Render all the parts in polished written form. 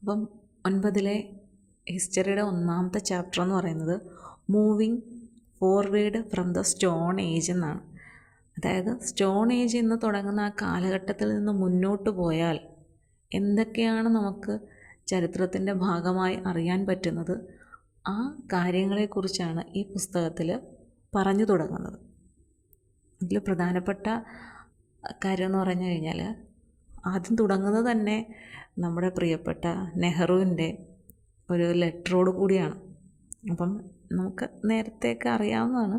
അപ്പം 9ലെ ഹിസ്റ്ററിയുടെ 1ാമത്തെ ചാപ്റ്റർ എന്ന് പറയുന്നത് moving forward from the stone age എന്നാണ്. അതായത് സ്റ്റോൺ ഏജ് എന്ന് തുടങ്ങുന്ന ആ കാലഘട്ടത്തിൽ നിന്ന് മുന്നോട്ട് പോയാൽ എന്തൊക്കെയാണ് നമുക്ക് ചരിത്രത്തിൻ്റെ ഭാഗമായി അറിയാൻ പറ്റുന്നത്, ആ കാര്യങ്ങളെക്കുറിച്ചാണ് ഈ പുസ്തകത്തിൽ പറഞ്ഞു തുടങ്ങുന്നത്. അതിൽ പ്രധാനപ്പെട്ട കാര്യം എന്ന് പറഞ്ഞു കഴിഞ്ഞാൽ ആദ്യം തുടങ്ങുന്നത് തന്നെ നമ്മുടെ പ്രിയപ്പെട്ട നെഹ്റുവിൻ്റെ ഒരു ലെറ്ററോട് കൂടിയാണ്. അപ്പം നമുക്ക് നേരത്തെയൊക്കെ അറിയാവുന്നതാണ്,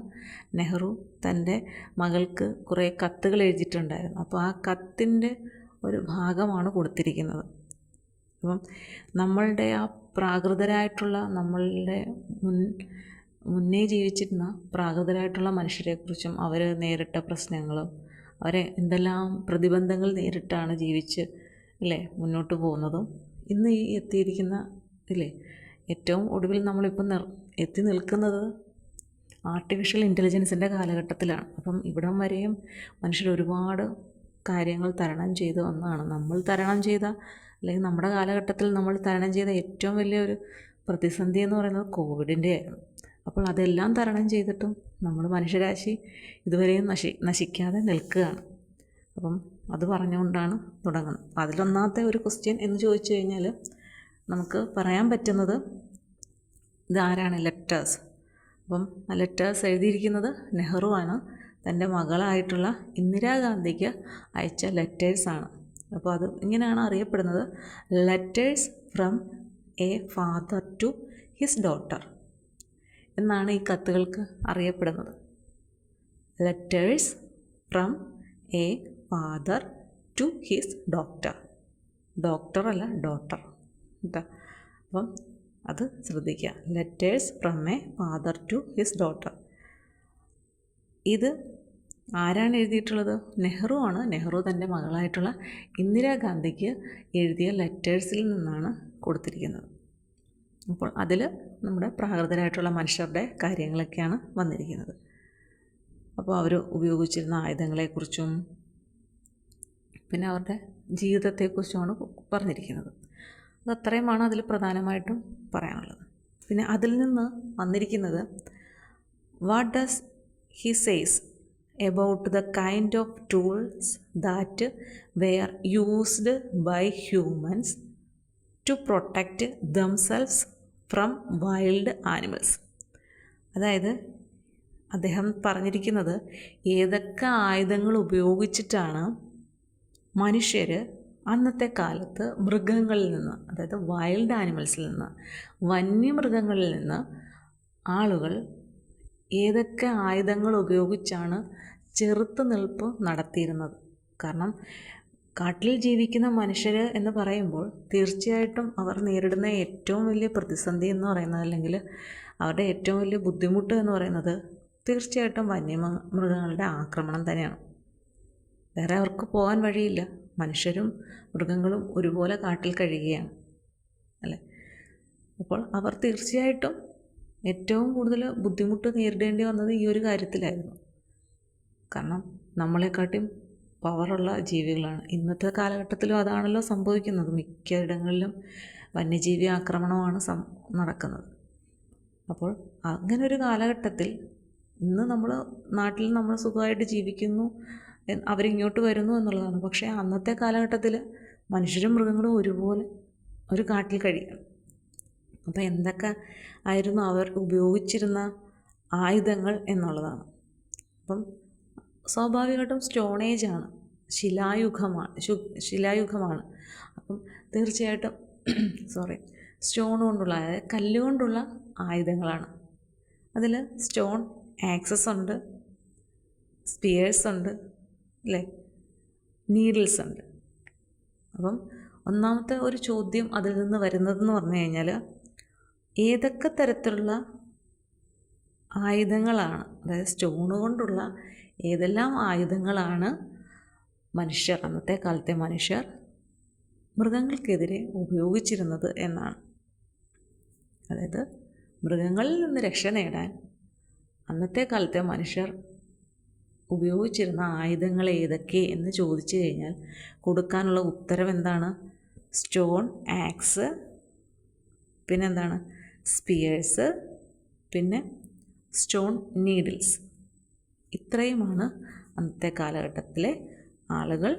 നെഹ്റു തൻ്റെ മകൾക്ക് കുറേ കത്തുകൾ എഴുതിയിട്ടുണ്ടായിരുന്നു. അപ്പോൾ ആ കത്തിൻ്റെ ഒരു ഭാഗമാണ് കൊടുത്തിരിക്കുന്നത്. അപ്പം നമ്മളുടെ ആ പ്രാകൃതരായിട്ടുള്ള നമ്മളുടെ മുന്നേ ജീവിച്ചിരുന്ന പ്രാകൃതരായിട്ടുള്ള മനുഷ്യരെക്കുറിച്ചും അവർ നേരിട്ട പ്രശ്നങ്ങളും അവരെ എന്തെല്ലാം പ്രതിബന്ധങ്ങൾ നേരിട്ടാണ് ജീവിച്ച് മുന്നോട്ട് പോകുന്നതും ഇന്ന് ഈ എത്തിയിരിക്കുന്ന ഏറ്റവും ഒടുവിൽ നമ്മളിപ്പം എത്തി നിൽക്കുന്നത് ആർട്ടിഫിഷ്യൽ ഇൻ്റലിജൻസിൻ്റെ കാലഘട്ടത്തിലാണ്. അപ്പം ഇവിടം വരെയും മനുഷ്യർ ഒരുപാട് കാര്യങ്ങൾ തരണം ചെയ്ത് വന്നതാണ്. നമ്മൾ തരണം ചെയ്ത അല്ലെങ്കിൽ നമ്മുടെ കാലഘട്ടത്തിൽ നമ്മൾ തരണം ചെയ്ത ഏറ്റവും വലിയൊരു പ്രതിസന്ധി എന്ന് പറയുന്നത് കോവിഡിൻ്റെ ആയിരുന്നു. അപ്പോൾ അതെല്ലാം തരണം ചെയ്തിട്ടും നമ്മൾ മനുഷ്യരാശി ഇതുവരെയും നശിക്കാതെ നിൽക്കുകയാണ്. അപ്പം അത് പറഞ്ഞുകൊണ്ടാണ് തുടങ്ങുന്നത്. അതിലൊന്നാമത്തെ ഒരു ക്വസ്റ്റ്യൻ എന്ന് ചോദിച്ചു കഴിഞ്ഞാൽ നമുക്ക് പറയാൻ പറ്റുന്നത് ഇതാരാണ്, ലെറ്റേഴ്സ്. അപ്പം ആ ലെറ്റേഴ്സ് എഴുതിയിരിക്കുന്നത് നെഹ്റു ആണ്. തൻ്റെ മകളായിട്ടുള്ള ഇന്ദിരാഗാന്ധിക്ക് അയച്ച ലെറ്റേഴ്സാണ്. അപ്പോൾ അത് ഇങ്ങനെയാണ് അറിയപ്പെടുന്നത്, letters from a father to his daughter എന്നാണ് ഈ കത്തുകൾക്ക് അറിയപ്പെടുന്നത്. Letters from a father to his daughter. Doctor അല്ല, ഡോട്ടർ കേട്ടോ. അപ്പം അത് ശ്രദ്ധിക്കുക, letters from a father to his daughter. ഇത് ആരാണ് എഴുതിയിട്ടുള്ളത്? നെഹ്റു ആണ്. നെഹ്റു തൻ്റെ മകളായിട്ടുള്ള ഇന്ദിരാഗാന്ധിക്ക് എഴുതിയ ലെറ്റേഴ്സിൽ നിന്നാണ് കൊടുത്തിരിക്കുന്നത്. അപ്പോൾ അതിൽ നമ്മുടെ പ്രാകൃതരായിട്ടുള്ള മനുഷ്യരുടെ കാര്യങ്ങളൊക്കെയാണ് വന്നിരിക്കുന്നത്. അപ്പോൾ അവർ ഉപയോഗിച്ചിരുന്ന ആയുധങ്ങളെക്കുറിച്ചും പിന്നെ അവരുടെ ജീവിതത്തെക്കുറിച്ചുമാണ് പറഞ്ഞിരിക്കുന്നത്. അതത്രയുമാണ് അതിൽ പ്രധാനമായിട്ടും പറയാനുള്ളത്. പിന്നെ അതിൽ നിന്ന് വന്നിരിക്കുന്നത് what does he says about the kind of tools that were used by humans to protect themselves from wild animals. അതായത് അദ്ദേഹം പറഞ്ഞിരിക്കുന്നത് ഏതൊക്കെ ആയുധങ്ങൾ ഉപയോഗിച്ചിട്ടാണ് മനുഷ്യർ അന്നത്തെ കാലത്ത് മൃഗങ്ങളിൽ നിന്ന്, അതായത് വൈൽഡ് ആനിമൽസിൽ നിന്ന്, വന്യമൃഗങ്ങളിൽ നിന്ന് ആളുകൾ ഏതൊക്കെ ആയുധങ്ങൾ ഉപയോഗിച്ചാണ് ചെറുത്തുനിൽപ്പ് നടത്തിയിരുന്നത്. കാരണം കാട്ടിൽ ജീവിക്കുന്ന മനുഷ്യർ എന്ന് പറയുമ്പോൾ തീർച്ചയായിട്ടും അവർ നേരിടുന്ന ഏറ്റവും വലിയ പ്രതിസന്ധി എന്ന് പറയുന്നത്, അല്ലെങ്കിൽ അവരുടെ ഏറ്റവും വലിയ ബുദ്ധിമുട്ട് എന്ന് പറയുന്നത് തീർച്ചയായിട്ടും വന്യമൃഗങ്ങളുടെ ആക്രമണം തന്നെയാണ്. വേറെ അവർക്ക് പോകാൻ വഴിയില്ല. മനുഷ്യരും മൃഗങ്ങളും ഒരുപോലെ കാട്ടിൽ കഴിയുകയാണ് അല്ലേ. അപ്പോൾ അവർ തീർച്ചയായിട്ടും ഏറ്റവും കൂടുതൽ ബുദ്ധിമുട്ട് നേരിടേണ്ടി വന്നത് ഈ ഒരു കാര്യത്തിലായിരുന്നു. കാരണം നമ്മളെക്കാട്ടും പവറുള്ള ജീവികളാണ്. ഇന്നത്തെ കാലഘട്ടത്തിലും അതാണല്ലോ സംഭവിക്കുന്നത്. മിക്കയിടങ്ങളിലും വന്യജീവി ആക്രമണമാണ് നടക്കുന്നത്. അപ്പോൾ അങ്ങനൊരു കാലഘട്ടത്തിൽ ഇന്ന് നമ്മൾ നാട്ടിൽ നമ്മൾ സുഖമായിട്ട് ജീവിക്കുന്നു, അവരിങ്ങോട്ട് വരുന്നു എന്നുള്ളതാണ്. പക്ഷേ അന്നത്തെ കാലഘട്ടത്തിൽ മനുഷ്യരും മൃഗങ്ങളും ഒരുപോലെ ഒരു കാട്ടിൽ കഴിയണം. അപ്പോൾ എന്തൊക്കെ ആയിരുന്നു അവർ ഉപയോഗിച്ചിരുന്ന ആയുധങ്ങൾ എന്നുള്ളതാണ്. അപ്പം സ്വാഭാവികമായിട്ടും സ്റ്റോൺ ഏജാണ്, ശിലായുഗമാണ്. അപ്പം തീർച്ചയായിട്ടും സ്റ്റോൺ കൊണ്ടുള്ള, അതായത് കല്ലുകൊണ്ടുള്ള ആയുധങ്ങളാണ്. അതിൽ സ്റ്റോൺ ആക്സസ് ഉണ്ട്, സ്പിയേഴ്സ് ഉണ്ട്, നീഡിൽസ് ഉണ്ട്. അപ്പം ഒന്നാമത്തെ ഒരു ചോദ്യം അതിൽ നിന്ന് വരുന്നതെന്ന് പറഞ്ഞു കഴിഞ്ഞാൽ ഏതൊക്കെ തരത്തിലുള്ള ആയുധങ്ങളാണ്, അതായത് സ്റ്റോൺ കൊണ്ടുള്ള ഏതെല്ലാം ആയുധങ്ങളാണ് അന്നത്തെ കാലത്തെ മനുഷ്യർ മൃഗങ്ങൾക്കെതിരെ ഉപയോഗിച്ചിരുന്നത് എന്നാണ്. അതായത് മൃഗങ്ങളിൽ നിന്ന് രക്ഷ നേടാൻ അന്നത്തെ കാലത്തെ മനുഷ്യർ ഉപയോഗിച്ചിരുന്ന ആയുധങ്ങൾ ഏതൊക്കെ എന്ന് ചോദിച്ചു കഴിഞ്ഞാൽ കൊടുക്കാനുള്ള ഉത്തരം എന്താണ്? സ്റ്റോൺ, ആക്സ്, പിന്നെന്താണ് സ്പിയേഴ്സ്, പിന്നെ സ്റ്റോൺ നീഡിൽസ്. ഇത്രയുമാണ് അന്നത്തെ കാലഘട്ടത്തിലെ ആളുകൾ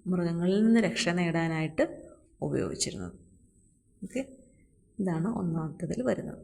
മൃഗങ്ങളിൽ നിന്ന് രക്ഷ നേടാനായിട്ട് ഉപയോഗിച്ചിരുന്നത്. ഓക്കെ, ഇതാണ് ഒന്നാമത്തേതിൽ വരുന്നത്.